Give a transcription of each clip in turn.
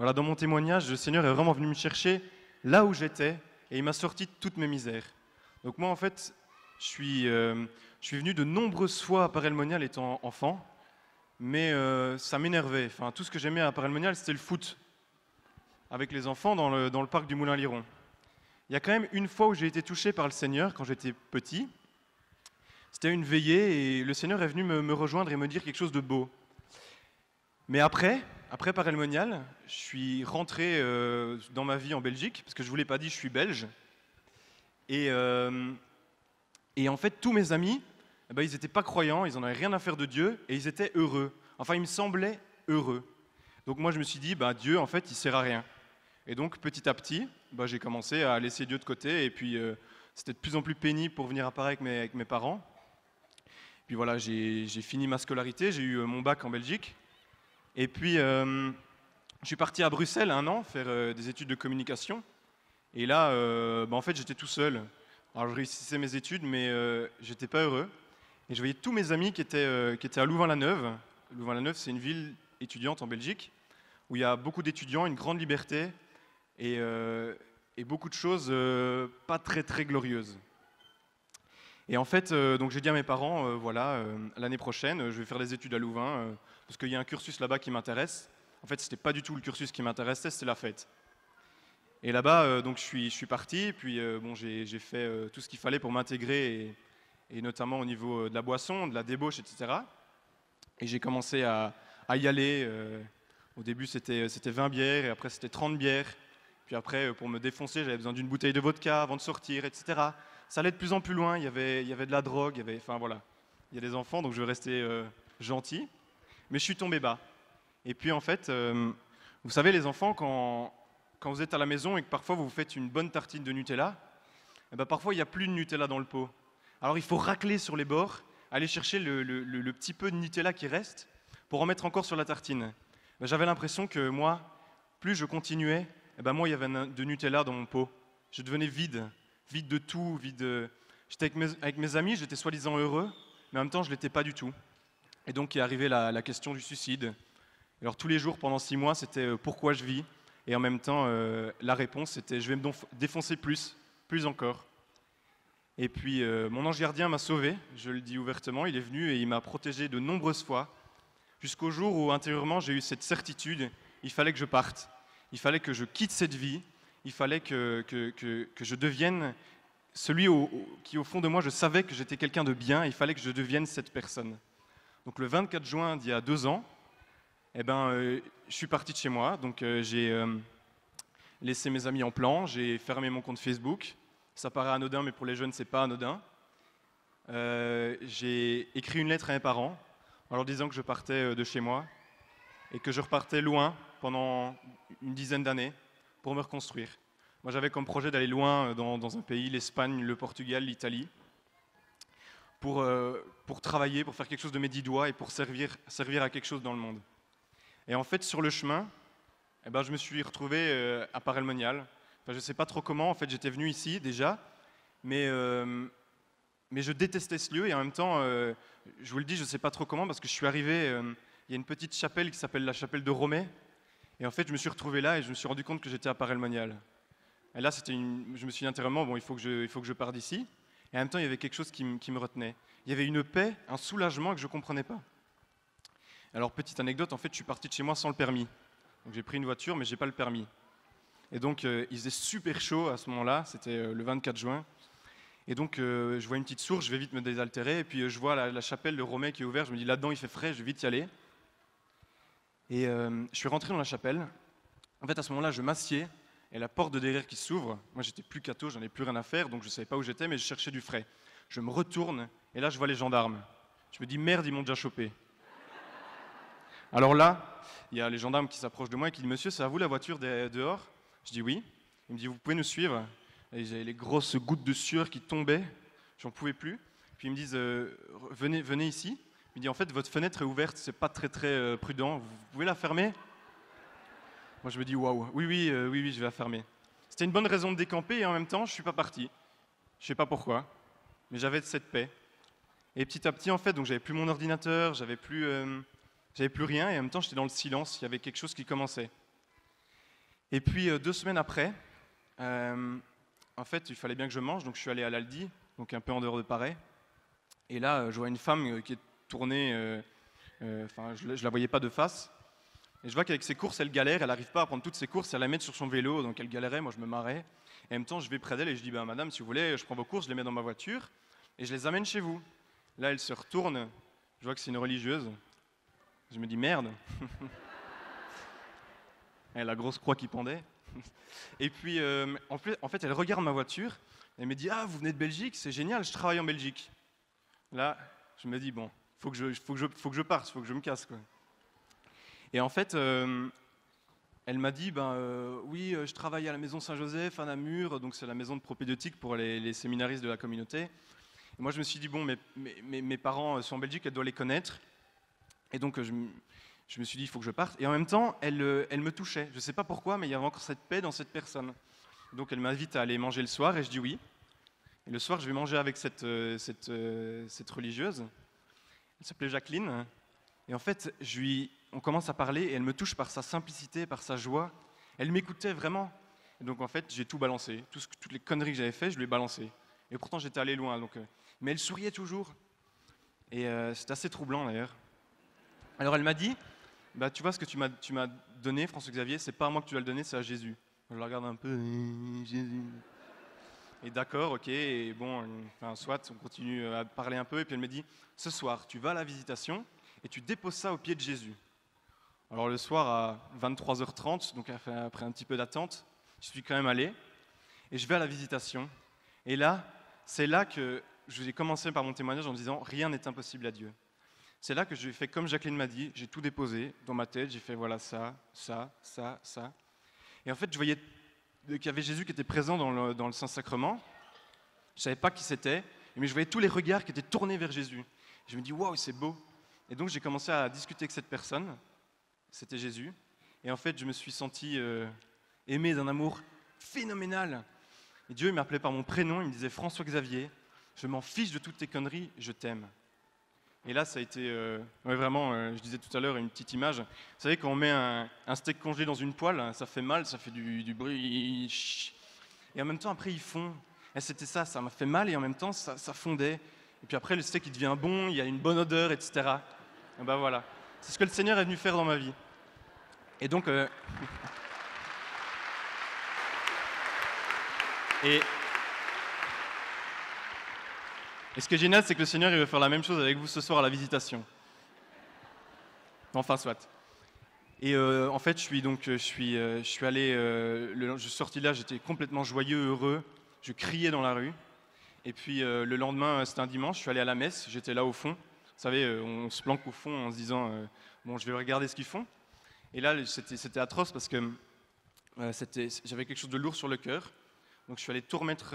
Voilà, dans mon témoignage, le Seigneur est vraiment venu me chercher là où j'étais et il m'a sorti de toutes mes misères. Donc moi, en fait, je suis venu de nombreuses fois à Paray-le-Monial étant enfant, mais ça m'énervait. Enfin, tout ce que j'aimais à Paray-le-Monial, c'était le foot avec les enfants dans le parc du Moulin-Liron. Il y a quand même une fois où j'ai été touché par le Seigneur quand j'étais petit. C'était une veillée et le Seigneur est venu me rejoindre et me dire quelque chose de beau. Mais après Paray-le-Monial, je suis rentré dans ma vie en Belgique, parce que je ne vous l'ai pas dit, je suis belge. Et, euh, et en fait, tous mes amis, eh ben, ils n'étaient pas croyants, ils n'en avaient rien à faire de Dieu, et ils étaient heureux. Enfin, ils me semblaient heureux. Donc moi, je me suis dit, bah, Dieu, en fait, il ne sert à rien. Et donc, petit à petit, bah, j'ai commencé à laisser Dieu de côté, et puis c'était de plus en plus pénible pour venir à Paris avec mes parents. Puis voilà, j'ai fini ma scolarité, j'ai eu mon bac en Belgique. Et puis, je suis parti à Bruxelles 1 an faire des études de communication. Et là, bah, en fait, j'étais tout seul. Alors, je réussissais mes études, mais j'étais pas heureux. Et je voyais tous mes amis qui étaient à Louvain-la-Neuve. Louvain-la-Neuve, c'est une ville étudiante en Belgique, où il y a beaucoup d'étudiants, une grande liberté et beaucoup de choses pas très, très glorieuses. Et en fait, donc j'ai dit à mes parents, voilà, l'année prochaine, je vais faire des études à Louvain, parce qu'il y a un cursus là-bas qui m'intéresse. En fait, c'était pas du tout le cursus qui m'intéressait, c'était la fête. Et là-bas, donc je suis parti, puis bon, j'ai fait tout ce qu'il fallait pour m'intégrer, et notamment au niveau de la boisson, de la débauche, etc. Et j'ai commencé à y aller. Au début, c'était 20 bières, et après, c'était 30 bières. Puis après, pour me défoncer, j'avais besoin d'une bouteille de vodka avant de sortir, etc. Ça allait de plus en plus loin, il y avait de la drogue, enfin voilà. Il y a des enfants, donc je restais gentil. Mais je suis tombé bas. Et puis en fait, vous savez, les enfants, quand vous êtes à la maison et que parfois vous vous faites une bonne tartine de Nutella, eh ben parfois il n'y a plus de Nutella dans le pot. Alors il faut racler sur les bords, aller chercher le petit peu de Nutella qui reste pour en mettre encore sur la tartine. Ben, j'avais l'impression que moi, plus je continuais, eh ben moins il y avait de Nutella dans mon pot. Je devenais vide, vide de tout, J'étais avec mes amis, j'étais soi-disant heureux, mais en même temps je ne l'étais pas du tout. Et donc est arrivée la question du suicide. Alors tous les jours pendant 6 mois, c'était pourquoi je vis. Et en même temps, la réponse c'était je vais me défoncer plus encore. Et puis mon ange gardien m'a sauvé, je le dis ouvertement, il est venu et il m'a protégé de nombreuses fois, jusqu'au jour où intérieurement j'ai eu cette certitude, il fallait que je parte, il fallait que je quitte cette vie, il fallait que je devienne celui qui au fond de moi je savais que j'étais quelqu'un de bien, il fallait que je devienne cette personne. Donc le 24 juin d'il y a 2 ans, eh ben, je suis parti de chez moi, donc j'ai laissé mes amis en plan, j'ai fermé mon compte Facebook. Ça paraît anodin, mais pour les jeunes, c'est pas anodin. J'ai écrit une lettre à mes parents en leur disant que je partais de chez moi et que je repartais loin pendant une dizaine d'années pour me reconstruire. Moi, j'avais comme projet d'aller loin dans un pays, l'Espagne, le Portugal, l'Italie, pour travailler, pour faire quelque chose de mes 10 doigts et pour servir à quelque chose dans le monde. Et en fait, sur le chemin, eh ben, je me suis retrouvé à Paray-le-Monial. Enfin, je ne sais pas trop comment, en fait, j'étais venu ici déjà, mais, euh, mais je détestais ce lieu et en même temps, je vous le dis, je ne sais pas trop comment, parce que je suis arrivé, il y a une petite chapelle qui s'appelle la chapelle de Romais, et en fait, je me suis retrouvé là et je me suis rendu compte que j'étais à Paray-le-Monial. Et là, je me suis dit intérieurement, bon, il faut que je parte d'ici, et en même temps, il y avait quelque chose qui me retenait. Il y avait une paix, un soulagement que je ne comprenais pas. Alors, petite anecdote, en fait, je suis parti de chez moi sans le permis. Donc j'ai pris une voiture, mais je n'ai pas le permis. Et donc, il faisait super chaud à ce moment-là, c'était le 24 juin. Et donc, je vois une petite source, je vais vite me désaltérer, et puis je vois la chapelle de Romais qui est ouverte, je me dis là-dedans il fait frais, je vais vite y aller. Et je suis rentré dans la chapelle. En fait, à ce moment-là, je m'assieds, et la porte de derrière qui s'ouvre, moi j'étais plus catho, j'en ai plus rien à faire, donc je ne savais pas où j'étais, mais je cherchais du frais. Je me retourne, et là je vois les gendarmes. Je me dis merde, ils m'ont déjà chopé. Alors là, il y a les gendarmes qui s'approchent de moi et qui disent « Monsieur, c'est à vous la voiture dehors ?» Je dis « Oui ». Il me dit « Vous pouvez nous suivre ?» Et j'avais les grosses gouttes de sueur qui tombaient, j'en pouvais plus. Puis ils me disent « Venez ici ». Il me dit « En fait, votre fenêtre est ouverte, c'est pas très prudent, vous pouvez la fermer ?» Moi je me dis « Waouh, oui, je vais la fermer ». C'était une bonne raison de décamper et en même temps, je suis pas parti. Je sais pas pourquoi, mais j'avais cette paix. Et petit à petit, en fait, donc j'avais plus mon ordinateur, j'avais plus rien, et en même temps, j'étais dans le silence, il y avait quelque chose qui commençait. Et puis 2 semaines après, en fait, il fallait bien que je mange, donc je suis allé à l'Aldi, donc un peu en dehors de Paris. Et là, je vois une femme qui est tournée, enfin, je la voyais pas de face. Et je vois qu'avec ses courses, elle galère, elle n'arrive pas à prendre toutes ses courses, elle la met sur son vélo, donc elle galérait, moi je me marrais. Et en même temps, je vais près d'elle et je dis, bah, madame, si vous voulez, je prends vos courses, je les mets dans ma voiture et je les amène chez vous. Là, elle se retourne, je vois que c'est une religieuse. Je me dis, merde. Elle a la grosse croix qui pendait. Et puis, en fait, elle regarde ma voiture, elle me dit, ah, vous venez de Belgique, c'est génial, je travaille en Belgique. Là, je me dis, bon, faut que je parte, faut que je me casse, quoi. Et en fait, elle m'a dit, ben, oui, je travaille à la maison Saint-Joseph, à Namur, donc c'est la maison de propédeutique pour les séminaristes de la communauté. Et moi, je me suis dit, bon, mes parents sont en Belgique, elle doit les connaître. Et donc, je me suis dit, il faut que je parte. Et en même temps, elle me touchait. Je ne sais pas pourquoi, mais il y avait encore cette paix dans cette personne. Donc, elle m'invite à aller manger le soir, et je dis oui. Et le soir, je vais manger avec cette religieuse. Elle s'appelait Jacqueline. Et en fait, on commence à parler et elle me touche par sa simplicité, par sa joie. Elle m'écoutait vraiment. Et donc en fait, j'ai tout balancé. Toutes les conneries que j'avais faites, je lui ai balancé. Et pourtant, j'étais allé loin. Mais elle souriait toujours. Et c'était assez troublant d'ailleurs. Alors elle m'a dit, bah, tu vois ce que tu m'as donné, François-Xavier, c'est pas à moi que tu vas le donner, c'est à Jésus. Je la regarde un peu, Jésus. Et d'accord, ok, et bon, enfin, soit, on continue à parler un peu. Et puis elle me dit, ce soir, tu vas à la visitation et tu déposes ça au pied de Jésus. Alors le soir à 23h30, donc après un petit peu d'attente, je suis quand même allé et je vais à la visitation. Et là, c'est là que j'ai commencé par mon témoignage en disant rien n'est impossible à Dieu. C'est là que j'ai fait comme Jacqueline m'a dit, j'ai tout déposé dans ma tête, j'ai fait voilà ça, ça, ça, ça. Et en fait, je voyais qu'il y avait Jésus qui était présent dans le Saint-Sacrement. Je ne savais pas qui c'était, mais je voyais tous les regards qui étaient tournés vers Jésus. Je me dis waouh, c'est beau. Et donc j'ai commencé à discuter avec cette personne, c'était Jésus, et en fait je me suis senti aimé d'un amour phénoménal. Et Dieu m'appelait par mon prénom, il me disait François-Xavier, je m'en fiche de toutes tes conneries, je t'aime. Et là ça a été vraiment, je disais tout à l'heure, une petite image. Vous savez quand on met un steak congelé dans une poêle, ça fait mal, ça fait du bruit, et en même temps après il fond. Et c'était ça m'a fait mal et en même temps ça fondait. Et puis après le steak il devient bon, il y a une bonne odeur, etc. Et ben voilà, c'est ce que le Seigneur est venu faire dans ma vie. Et donc, et ce qui est génial, c'est que le Seigneur il veut faire la même chose avec vous ce soir à la visitation. Enfin, soit. Et en fait, je suis allé, je suis sorti de là, j'étais complètement joyeux, heureux, je criais dans la rue. Et puis le lendemain, c'était un dimanche, je suis allé à la messe, j'étais là au fond. Vous savez, on se planque au fond en se disant bon, je vais regarder ce qu'ils font. Et là, c'était atroce parce que j'avais quelque chose de lourd sur le cœur. Donc je suis allé tout remettre.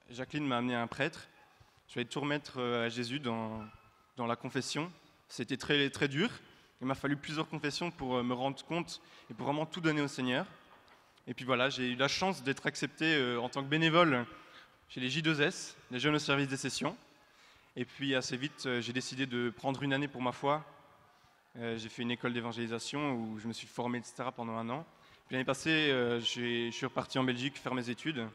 Jacqueline m'a amené à un prêtre. Je suis allé tout remettre à Jésus dans la confession. C'était très, très dur. Il m'a fallu plusieurs confessions pour me rendre compte et pour vraiment tout donner au Seigneur. Et puis voilà, j'ai eu la chance d'être accepté en tant que bénévole chez les J2S, les Jeunes au service des sessions. Et puis assez vite, j'ai décidé de prendre une année pour ma foi. J'ai fait une école d'évangélisation où je me suis formé, etc. pendant 1 an. Puis l'année passée, je suis reparti en Belgique faire mes études.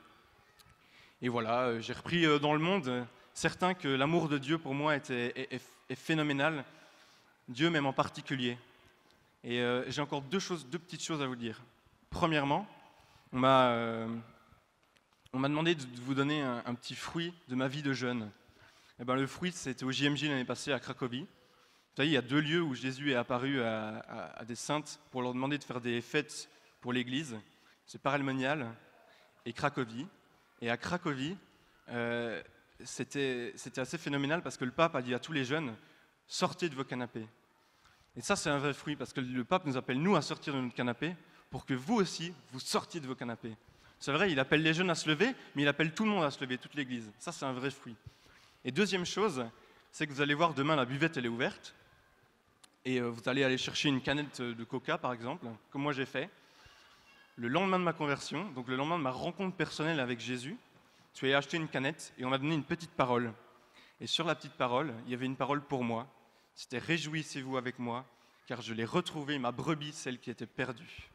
Et voilà, j'ai repris dans le monde, certain que l'amour de Dieu pour moi est phénoménal. Dieu m'aime en particulier. Et j'ai encore deux petites choses à vous dire. Premièrement, on m'a demandé de vous donner un petit fruit de ma vie de jeune. Et ben, le fruit, c'était au JMJ l'année passée à Cracovie. Vous savez, il y a 2 lieux où Jésus est apparu à des saintes pour leur demander de faire des fêtes pour l'Église. C'est Parelmonial et Cracovie. Et à Cracovie, c'était assez phénoménal parce que le pape a dit à tous les jeunes « Sortez de vos canapés ». Et ça, c'est un vrai fruit parce que le pape nous appelle, nous, à sortir de notre canapé pour que vous aussi, vous sortiez de vos canapés. C'est vrai, il appelle les jeunes à se lever, mais il appelle tout le monde à se lever, toute l'Église. Ça, c'est un vrai fruit. Et deuxième chose, c'est que vous allez voir demain, la buvette, elle est ouverte. Et vous allez aller chercher une canette de coca, par exemple, comme moi j'ai fait. Le lendemain de ma conversion, donc le lendemain de ma rencontre personnelle avec Jésus, je suis allé acheter une canette et on m'a donné une petite parole. Et sur la petite parole, il y avait une parole pour moi. C'était « Réjouissez-vous avec moi, car je l'ai retrouvée, ma brebis, celle qui était perdue ».